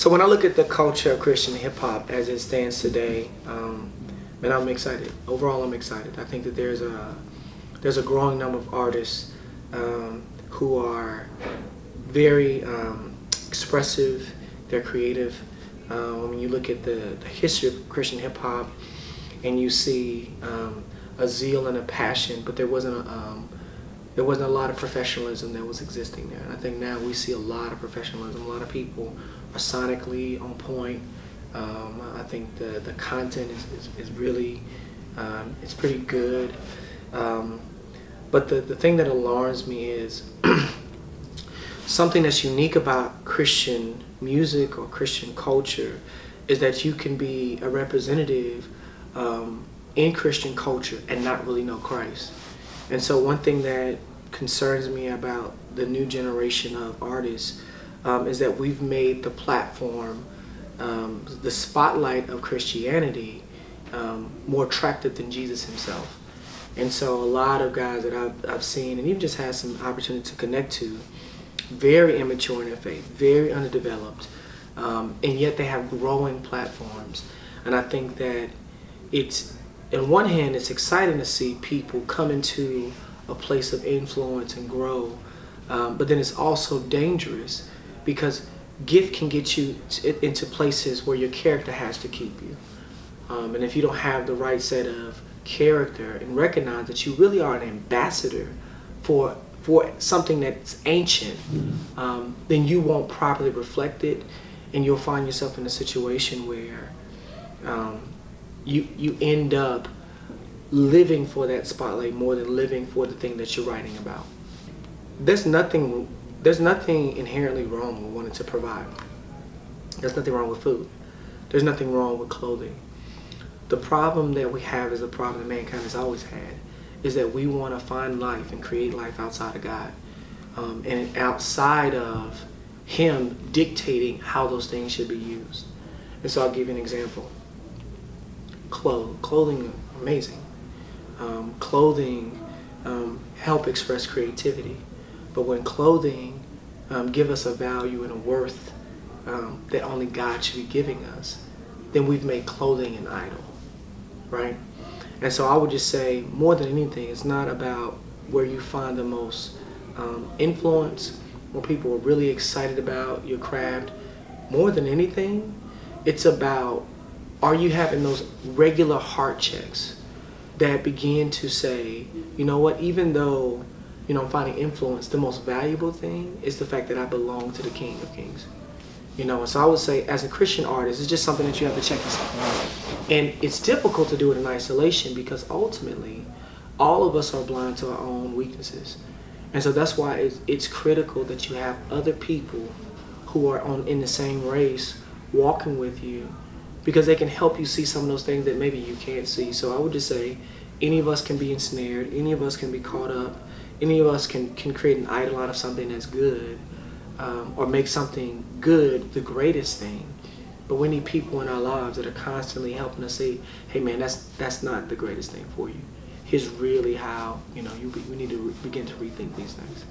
So when I look at the culture of Christian hip hop as it stands today, man, I'm excited. Overall, I'm excited. I think that there's a growing number of artists who are very expressive. They're creative. When you look at the history of Christian hip hop, and you see a zeal and a passion, but there wasn't a lot of professionalism that was existing there. And I think now we see a lot of professionalism. A lot of people are sonically on point. I think the content is really, it's pretty good. But the thing that alarms me is something that's unique about Christian music or Christian culture is that you can be a representative in Christian culture and not really know Christ. And so one thing that concerns me about the new generation of artists is that we've made the platform, the spotlight of Christianity, more attractive than Jesus himself. And so a lot of guys that I've seen and even just had some opportunity to connect to, very immature in their faith, very underdeveloped, and yet they have growing platforms. And I think that it's, on one hand, it's exciting to see people come into a place of influence and grow, but then it's also dangerous because gift can get you into places where your character has to keep you. And if you don't have the right set of character and recognize that you really are an ambassador for something that's ancient, then you won't properly reflect it, and you'll find yourself in a situation where you end up living for that spotlight more than living for the thing that you're writing about. There's nothing inherently wrong with wanting to provide. There's nothing wrong with food. There's nothing wrong with clothing. The problem that we have is a problem that mankind has always had, is that we want to find life and create life outside of God, and outside of Him dictating how those things should be used. And so I'll give you an example. Clothing, amazing. Clothing help express creativity, but when clothing give us a value and a worth that only God should be giving us, then we've made clothing an idol, right? And so I would just say, more than anything, it's not about where you find the most influence, where people are really excited about your craft. More than anything, it's about, are you having those regular heart checks that begin to say, you know what, even though, I'm finding influence, the most valuable thing is the fact that I belong to the King of Kings. And so I would say, as a Christian artist, it's just something that you have to check yourself. And it's difficult to do it in isolation because ultimately, all of us are blind to our own weaknesses. And so that's why it's critical that you have other people who are in the same race walking with you, because they can help you see some of those things that maybe you can't see. So I would just say, any of us can be ensnared, any of us can be caught up, any of us can create an idol out of something that's good, or make something good the greatest thing. But we need people in our lives that are constantly helping us say, hey man, that's not the greatest thing for you. Here's really how, we need to begin to rethink these things.